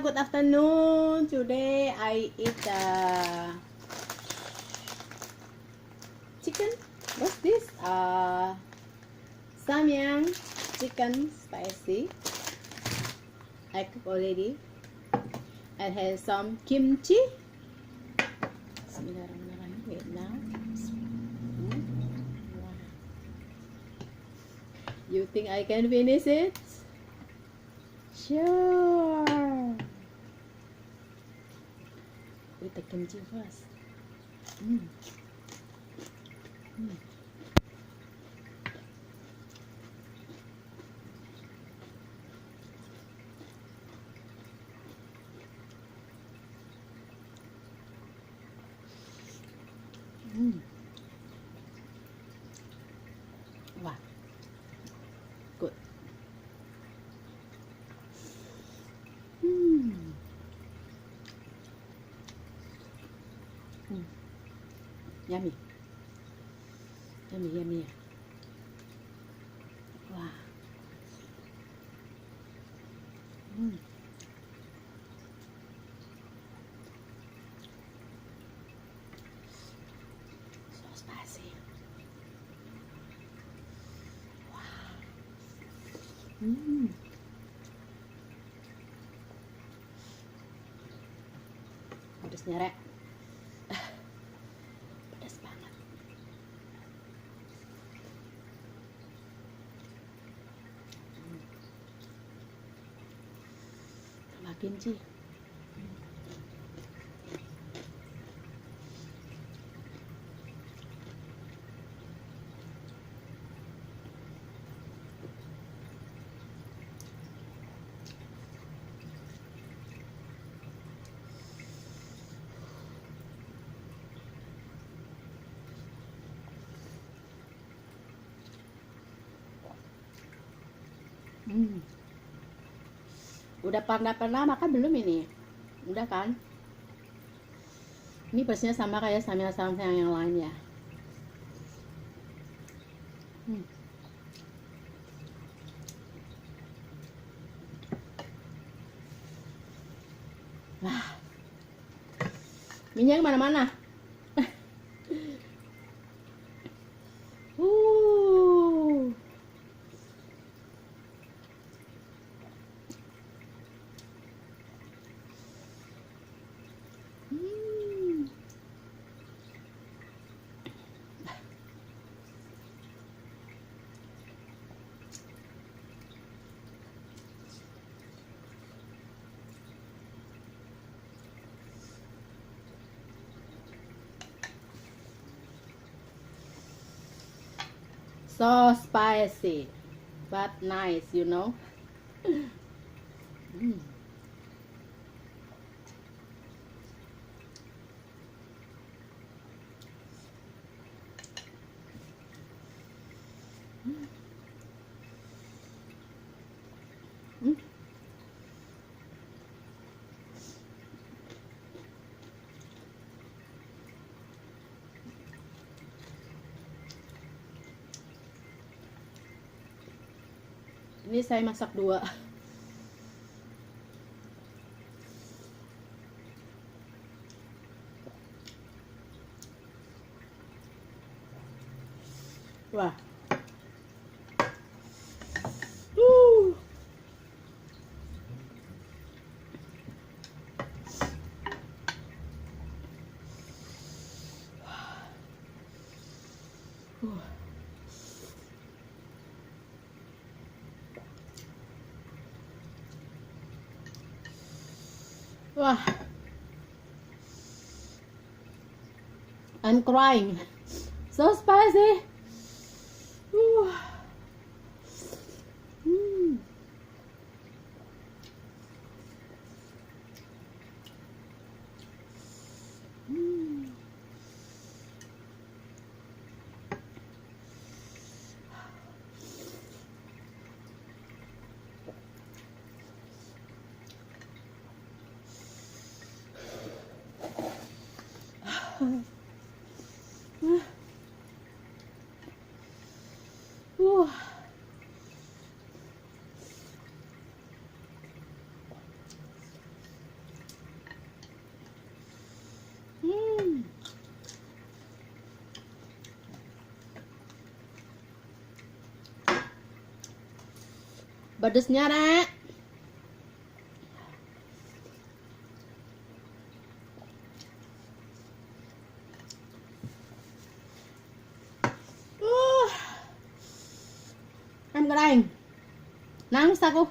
good afternoon. Today I eat chicken. What's this? Samyang chicken spicy. I cook already. It has some kimchi. Bismillahirrahmanirrahim. Wait now. Wow. You think I can finish it? Sure. With the kimchi first. Mm. Mm. Mm. Wow. Good. Mm. Mm. Yummy. Yummy, yummy. Wow. Mm. So spicy. Wow. Mm. Pedasnya rek. Pedas banget. Tambah kimchi. Hmm. Udah pernah makan belum ini? Udah kan? Ini percisnya sama kayak samyang yang lain ya. Hmm. Wah. Minyak mana-mana. Uh. Hmm. So spicy, but nice, you know. Mm. Mm. Ini saya masak 2. Wah. Uh. Wah. I'm crying. So spicy. Mm. Mm. Pedesnya, Rek. Em goreng. Nangis aku.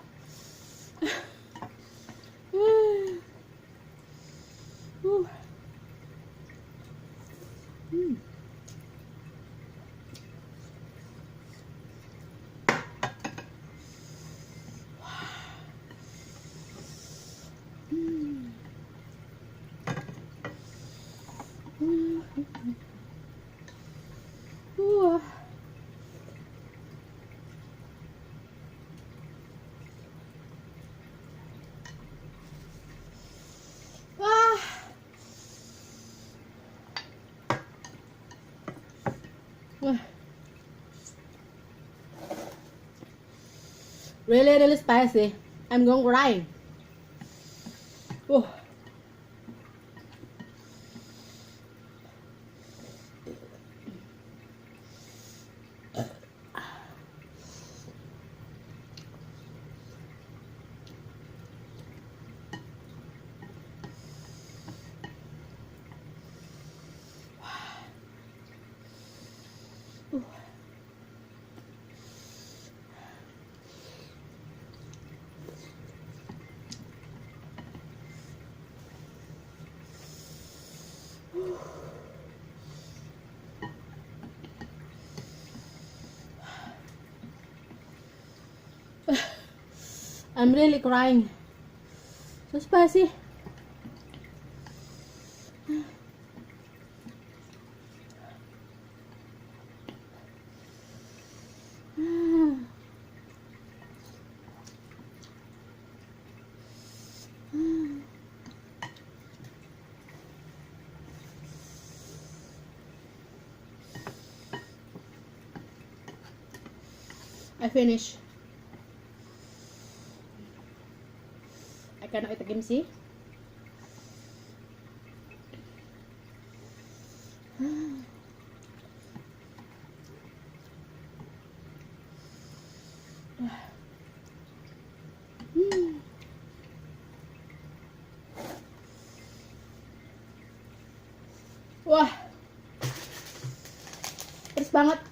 Really spicy. I'm going to cry. I'm really crying. So spicy. I finish. I cannot eat again, see? Wah, pedes banget.